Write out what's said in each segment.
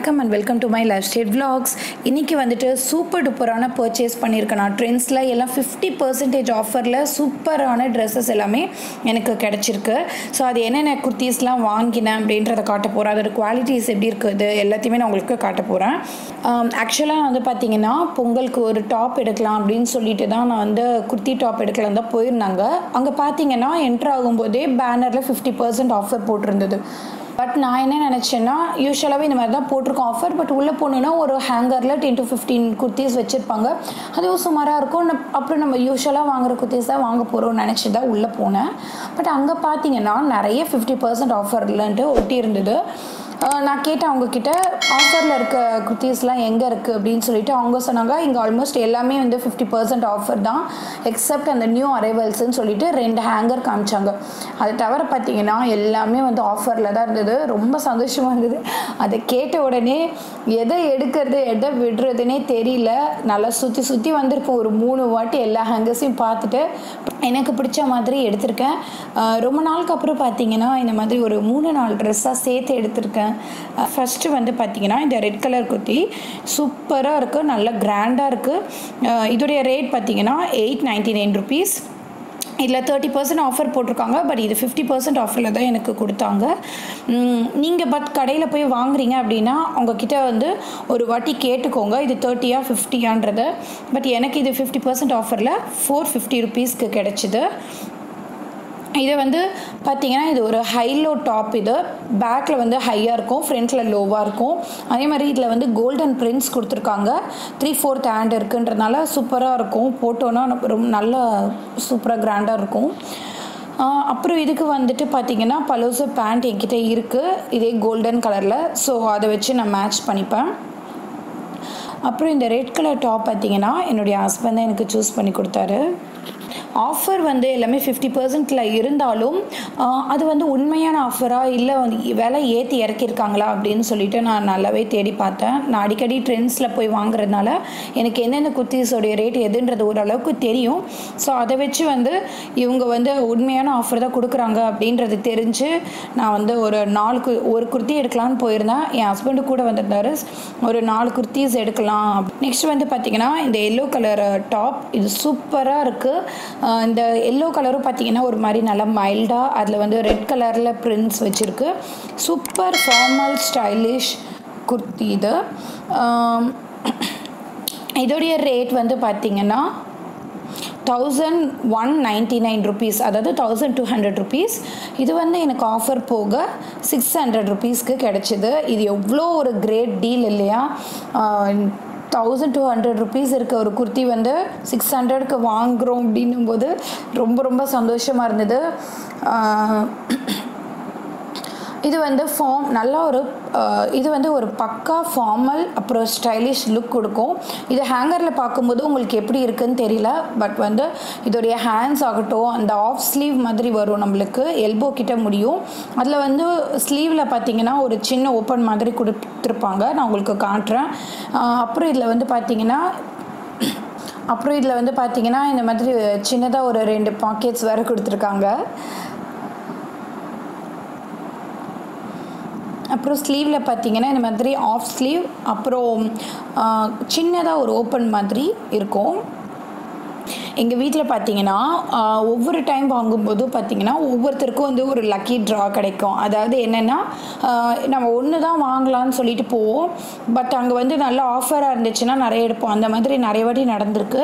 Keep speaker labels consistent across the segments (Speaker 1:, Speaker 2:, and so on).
Speaker 1: வணக்கம் and welcome to my life style vlogs. இன்றைக்கி வந்துட்டு சூப்பர் டூப்பரான பர்ச்சேஸ் பண்ணியிருக்கேன். நான் ட்ரெண்ட்ஸில் எல்லாம் 50% ஆஃபரில் சூப்பரான ட்ரெஸ்ஸஸ் எல்லாமே எனக்கு கிடச்சிருக்கு. ஸோ அது என்னென்ன குர்த்தீஸ்லாம் வாங்கினேன் அப்படின்றத காட்ட போகிறேன். அதோட குவாலிட்டிஸ் எப்படி இருக்குது எல்லாத்தையுமே நான் உங்களுக்கு காட்ட போகிறேன். ஆக்சுவலாக வந்து பார்த்திங்கன்னா பொங்கலுக்கு ஒரு டாப் எடுக்கலாம் அப்படின்னு சொல்லிட்டு தான் நான் வந்து குர்த்தி டாப் எடுக்கலாம் தான் போயிருந்தாங்க. அங்கே பார்த்தீங்கன்னா என்ட்ரு ஆகும்போதே பேனரில் 50% ஆஃபர் போட்டிருந்தது. பட் நான் என்ன நினச்சேன்னா யூஸ்வலாகவே இந்த மாதிரி தான் போட்டிருக்கோம் ஆஃபர். பட் உள்ளே போனோன்னா ஒரு ஹேங்கரில் 10 to 15 குர்த்தீஸ் வச்சுருப்பாங்க. அதுவும் சுமாராக இருக்கும். அப்புறம் நம்ம யூஸ்வலாக வாங்குகிற குர்த்தீஸ் தான் வாங்க போகிறோம்னு நினச்சி தான் உள்ளே போனேன். பட் அங்கே பார்த்தீங்கன்னா நிறைய 50% ஆஃபர்லன்ட்டு ஒட்டி இருந்தது. நான் கேட்டேன் அவங்கக்கிட்ட ஆஃபரில் இருக்க குர்த்தீஸ்லாம் எங்கே இருக்குது அப்படின்னு சொல்லிட்டு அவங்க சொன்னாங்க இங்கே ஆல்மோஸ்ட் எல்லாமே வந்து 50% ஆஃபர் தான் எக்ஸப்ட் அந்த நியூ அரைவல்ஸ்ன்னு சொல்லிட்டு 2 ஹேங்கர் காமிச்சாங்க. அது தவிர பார்த்தீங்கன்னா எல்லாமே வந்து ஆஃபரில் தான் இருந்தது. ரொம்ப சந்தோஷமாக இருந்தது. அதை கேட்ட உடனே எதை எடுக்கிறது எதை விடுறதுனே தெரியல. நல்லா சுற்றி வந்திருக்கோம். ஒரு 3 வாட்டி எல்லா ஹேங்கர்ஸையும் பார்த்துட்டு எனக்கு பிடிச்ச மாதிரி எடுத்திருக்கேன். ரொம்ப நாளுக்கு அப்புறம் பார்த்தீங்கன்னா இந்த மாதிரி ஒரு 3-4 ட்ரெஸ்ஸாக சேர்த்து எடுத்திருக்கேன். ஃபஸ்ட்டு வந்து பார்த்திங்கன்னா இந்த ரெட் கலர் குர்த்தி சூப்பராக இருக்குது, நல்ல கிராண்டாக இருக்குது. இதோடைய ரேட் பார்த்திங்கன்னா 899 rupees. இதில் 30% ஆஃபர் போட்டிருக்காங்க. பட் இது 50% ஆஃபரில் தான் எனக்கு கொடுத்தாங்க. நீங்கள் கடையில் போய் வாங்குறீங்க அப்படின்னா அவங்கக்கிட்ட வந்து ஒரு வாட்டி கேட்டுக்கோங்க இது 30யா 50யான்றத. பட் எனக்கு இது 50% ஆஃபரில் 450 rupeesக்கு கிடச்சிது. இதை வந்து பார்த்திங்கன்னா இது ஒரு ஹைலோ டாப். இது பேக்கில் வந்து ஹையாக இருக்கும், ஃப்ரண்ட்டில் லோவாக இருக்கும். அதே மாதிரி இதில் வந்து கோல்டன் பிரிண்ட்ஸ் கொடுத்துருக்காங்க. 3/4 ஹேண்ட் இருக்குன்றதுனால சூப்பராக இருக்கும். போட்டோன்னா ரொம்ப நல்லா சூப்பராக கிராண்டாக இருக்கும். அப்புறம் இதுக்கு வந்துட்டு பார்த்திங்கன்னா பலோசோ பேண்ட் என்கிட்ட இருக்குது இதே கோல்டன் கலரில். ஸோ அதை வச்சு நான் மேட்ச் பண்ணிப்பேன். அப்புறம் இந்த ரெட் கலர் டாப் பார்த்திங்கன்னா என்னுடைய ஹஸ்பண்ட் தான் எனக்கு சூஸ் பண்ணி கொடுத்தாரு. ஆஃபர் வந்து எல்லாமே 50%ல இருந்தாலும் அது வந்து உண்மையான ஆஃபராக இல்லை வந்து விலை ஏற்றி இறக்கியிருக்காங்களா அப்படின்னு சொல்லிட்டு நான் நல்லாவே தேடி பார்த்தேன். நான் அடிக்கடி ட்ரெண்ட்ஸில் போய் வாங்குறதுனால எனக்கு எந்தெந்த குர்த்தீஸோடைய ரேட் எதுன்றது ஓரளவுக்கு தெரியும். ஸோ அதை வச்சு வந்து இவங்க வந்து உண்மையான ஆஃபர் தான் கொடுக்குறாங்க அப்படின்றது தெரிஞ்சு நான் வந்து ஒரு குர்த்தி எடுக்கலான்னு போயிருந்தேன். என் ஹஸ்பண்டு கூட வந்திருந்தாரு. ஒரு 4 குர்த்தீஸ் எடுக்கலாம். நெக்ஸ்ட் வந்து பார்த்திங்கன்னா இந்த எல்லோ கலர் டாப் இது சூப்பராக இருக்குது. இந்த எல்லோ கலரும் பார்த்திங்கன்னா ஒரு மாதிரி நல்லா மைல்டாக அதில் வந்து ரெட் கலரில் பிரிண்ட்ஸ் வச்சுருக்கு. சூப்பர் ஃபார்மல் ஸ்டைலிஷ் குர்த்தி இது. இதோடைய ரேட் வந்து பார்த்திங்கன்னா 1199 rupees, அதாவது 1200 rupees. இது வந்து எனக்கு ஆஃபர் போக 600 rupeesக்கு கிடச்சிது. இது எவ்வளோ ஒரு கிரேட் டீல் இல்லையா? 1200 rupees இருக்க ஒரு குர்த்தி வந்து 600க்கு வாங்குகிறோம் அப்படின்னும் போது ரொம்ப சந்தோஷமாக இருந்தது. இது வந்து நல்லா இது வந்து ஒரு பக்கா ஃபார்மல் அப்புறம் ஸ்டைலிஷ் லுக் கொடுக்கும். இது ஹேங்கரில் பார்க்கும்போது உங்களுக்கு எப்படி இருக்குதுன்னு தெரியல. பட் வந்து இதோடைய ஹேண்ட்ஸ் ஆகட்டும் அந்த ஆஃப் ஸ்லீவ் மாதிரி வரும், நம்மளுக்கு எல்போ கிட்ட முடியும். அதில் வந்து ஸ்லீவில் பார்த்திங்கன்னா ஒரு சின்ன ஓப்பன் மாதிரி கொடுத்துருப்பாங்க. நான் உங்களுக்கு காட்டுறேன். அப்புறம் இதில் வந்து பார்த்திங்கன்னா இந்த மாதிரி சின்னதாக ஒரு 2 பாக்கெட்ஸ் வேறு கொடுத்துருக்காங்க. அப்புறம் ஸ்லீவில் பார்த்திங்கன்னா இந்த மாதிரி ஆஃப் ஸ்லீவ் அப்புறம் சின்னதாக ஒரு ஓப்பன் மாதிரி இருக்கும். எங்கள் வீட்டில் பார்த்திங்கன்னா ஒவ்வொரு டைம் வாங்கும்போது பார்த்திங்கன்னா ஒவ்வொருத்தருக்கும் வந்து ஒரு லக்கி ட்ரா கிடைக்கும். அதாவது என்னென்னா நம்ம ஒன்று தான் வாங்கலான்னு சொல்லிட்டு போவோம். பட் அங்கே வந்து நல்ல ஆஃபராக இருந்துச்சுன்னா நிறைய எடுப்போம். அந்த மாதிரி நிறைய வாட்டி நடந்திருக்கு.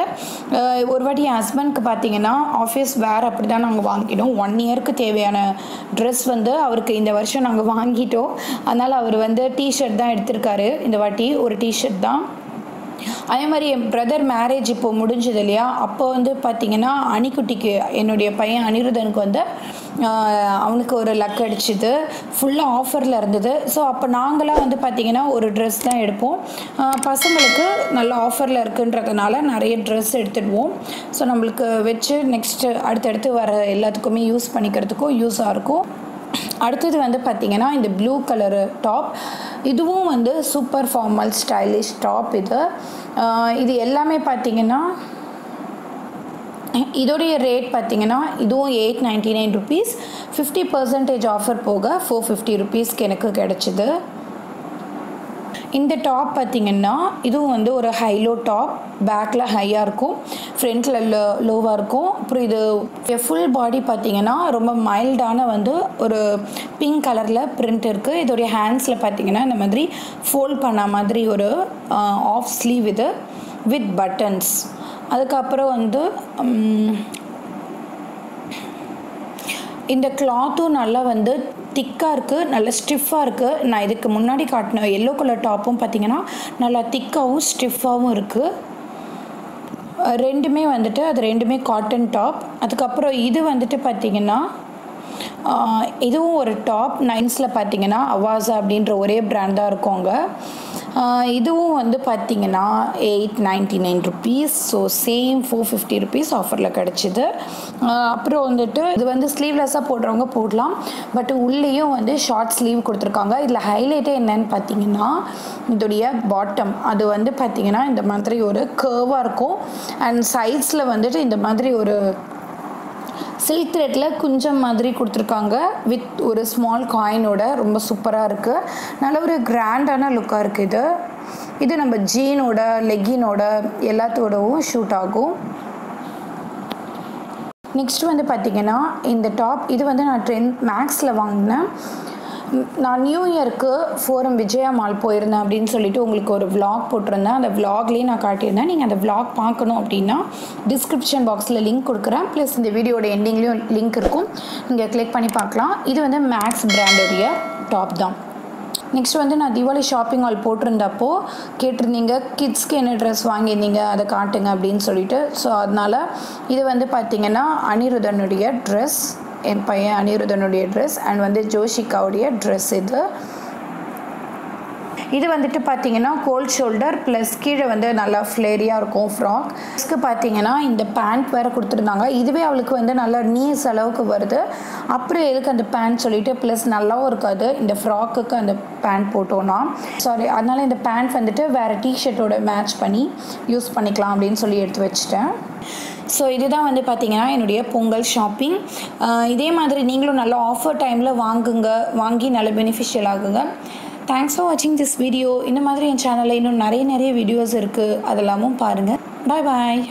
Speaker 1: ஒரு வாட்டி என் ஹஸ்பண்ட்க்கு பார்த்திங்கன்னா ஆஃபீஸ் வேர் அப்படி தான் நாங்கள் வாங்கிட்டோம். 1 இயருக்கு தேவையான ட்ரெஸ் வந்து அவருக்கு இந்த வருஷம் நாங்கள் வாங்கிட்டோம். அதனால் அவர் வந்து டிஷர்ட் தான் எடுத்திருக்காரு. இந்த வாட்டி ஒரு டிஷர்ட் தான். அதே மாதிரி என் பிரதர் மேரேஜ் இப்போது முடிஞ்சது இல்லையா? அப்போ வந்து பார்த்திங்கன்னா அணிக்குட்டிக்கு என்னுடைய பையன் அனிருதனுக்கு வந்து அவனுக்கு ஒரு லக் அடிச்சுது. ஃபுல்லாக ஆஃபரில் இருந்தது. ஸோ அப்போ நாங்களாம் வந்து பார்த்திங்கன்னா ஒரு ட்ரெஸ் தான் எடுப்போம். பசங்களுக்கு நல்ல ஆஃபரில் இருக்குன்றதுனால நிறைய ட்ரெஸ் எடுத்துடுவோம். ஸோ நம்மளுக்கு வச்சு அடுத்தடுத்து வர எல்லாத்துக்குமே யூஸ் பண்ணிக்கிறதுக்கும் யூஸாக இருக்கும். அடுத்தது வந்து பார்த்திங்கன்னா இந்த ப்ளூ கலரு டாப். இதுவும் வந்து சூப்பர் ஃபார்மல் ஸ்டைலிஷ் டாப். இது எல்லாமே பார்த்திங்கன்னா இதோடைய ரேட் பார்த்திங்கன்னா இதுவும் 899 rupees. 50% ஆஃபர் போக 450 rupeesக்கு எனக்கு கிடச்சிது. இந்த டாப் பார்த்திங்கன்னா இதுவும் வந்து ஒரு ஹைலோ டாப். பேக்கில் ஹையாக இருக்கும், ஃப்ரண்ட்டில் லோவாக இருக்கும். அப்புறம் இது ஃபுல் பாடி பார்த்திங்கன்னா ரொம்ப மைல்டான வந்து ஒரு பிங்க் கலரில் பிரிண்ட் இருக்குது. இதோடைய ஹேண்ட்ஸில் பார்த்திங்கன்னா இந்த மாதிரி ஃபோல்ட் பண்ண மாதிரி ஒரு ஆஃப் ஸ்லீவ் இது வித் பட்டன்ஸ். அதுக்கப்புறம் வந்து இந்த கிளாத்தும் நல்லா வந்து திக்காக இருக்குது, நல்ல ஸ்டிஃபாக இருக்குது. நான் இதுக்கு முன்னாடி காட்டின எல்லோ கலர் டாப்பும் பார்த்திங்கன்னா நல்லா திக்காகவும் ஸ்டிஃபாகவும் இருக்குது. ரெண்டுமே வந்துட்டு அது ரெண்டுமே காட்டன் டாப். அதுக்கப்புறம் இது வந்துட்டு பார்த்திங்கன்னா இதுவும் ஒரு டாப். நைன்ஸில் பார்த்திங்கன்னா அவாசா அப்படின்ற ஒரே பிராண்ட் தான் இருக்குங்க. இதுவும் வந்து பார்த்திங்கன்னா 899 ருபீஸ். ஸோ சேம் 450 ருபீஸ் ஆஃபரில் கிடச்சிது. அப்புறம் வந்துட்டு இது வந்து ஸ்லீவ்லெஸ்ஸாக போடுறவங்க போடலாம், பட் உள்ளேயும் வந்து ஷார்ட் ஸ்லீவ் கொடுத்துருக்காங்க. இதில் ஹைலைட்டே என்னன்னு பார்த்தீங்கன்னா இதோடைய பாட்டம் அது வந்து பார்த்திங்கன்னா இந்த மாதிரி ஒரு கர்வாக இருக்கும். அண்ட் சைட்ஸில் வந்துட்டு இந்த மாதிரி ஒரு சில்க் த்ரெட்டில் குஞ்சம் மாதிரி கொடுத்துருக்காங்க வித் ஒரு ஸ்மால் காயினோட. ரொம்ப சூப்பராக இருக்குது, நல்ல ஒரு கிராண்டான லுக்காக இருக்குது. இது நம்ம ஜீனோட லெக்கினோட எல்லாத்தோடவும் ஷூட் ஆகும். நெக்ஸ்ட் வந்து பார்த்திங்கன்னா இந்த டாப் இது வந்து நான் மேக்ஸில் வாங்கினேன். நான் நியூ இயருக்கு ஃபோரம் விஜயா மால் போயிருந்தேன் அப்படின்னு சொல்லிட்டு உங்களுக்கு ஒரு விளாக் போட்டிருந்தேன். அந்த விளாக்லேயே நான் காட்டியிருந்தேன். நீங்கள் அந்த விளாக் பார்க்கணும் அப்படின்னா டிஸ்கிரிப்ஷன் பாக்ஸில் லிங்க் கொடுக்குறேன், ப்ளஸ் இந்த வீடியோட எண்டிங்லேயும் லிங்க் இருக்கும், நீங்கள் கிளிக் பண்ணி பார்க்கலாம். இது வந்து மேக்ஸ் பிராண்டோடைய டாப் தான். நெக்ஸ்ட் வந்து நான் தீபாவளி ஷாப்பிங் ஹால் போட்டிருந்தப்போ கேட்டிருந்தீங்க கிட்ஸ்க்கு என்ன ட்ரெஸ் வாங்கியிருந்தீங்க அதை காட்டுங்க அப்படின்னு சொல்லிட்டு. ஸோ அதனால் இது வந்து பார்த்திங்கன்னா அனிருதனுடைய ட்ரெஸ், என் பையன் அனிருதனுடைய ட்ரெஸ், அண்ட் வந்து ஜோஷிகாவுடைய ட்ரெஸ். இது வந்துட்டு பார்த்திங்கன்னா கோல்ட் ஷோல்டர் ப்ளஸ் கீழே வந்து நல்லா ஃப்ளேரியாக இருக்கும் ஃப்ராக். ட்ரெஸ்க்கு பார்த்திங்கன்னா இந்த பேண்ட் வேறு கொடுத்துருந்தாங்க. இதுவே அவளுக்கு வந்து நல்லா நீஸ் அளவுக்கு வருது. அப்புறம் எதுக்கு அந்த பேண்ட் சொல்லிவிட்டு ப்ளஸ் நல்லாவும் இருக்காது இந்த ஃப்ராக்குக்கு அந்த பேண்ட் போட்டோன்னா. அதனால் இந்த பேண்ட் வந்துட்டு வேறு டிஷர்ட்டோட மேட்ச் பண்ணி யூஸ் பண்ணிக்கலாம் அப்படின்னு சொல்லி எடுத்து வச்சுட்டேன். ஸோ இதுதான் வந்து பார்த்திங்கன்னா என்னுடைய பொங்கல் ஷாப்பிங். இதே மாதிரி நீங்களும் நல்ல ஆஃபர் டைமில் வாங்கி நல்ல பெனிஃபிஷியல் ஆகுங்க. தேங்க்ஸ் ஃபார் வாட்சிங் திஸ் வீடியோ. இந்த மாதிரி என் சேனலில் இன்னும் நிறைய வீடியோஸ் இருக்குது, அதெல்லாமும் பாருங்கள். பாய் பாய்.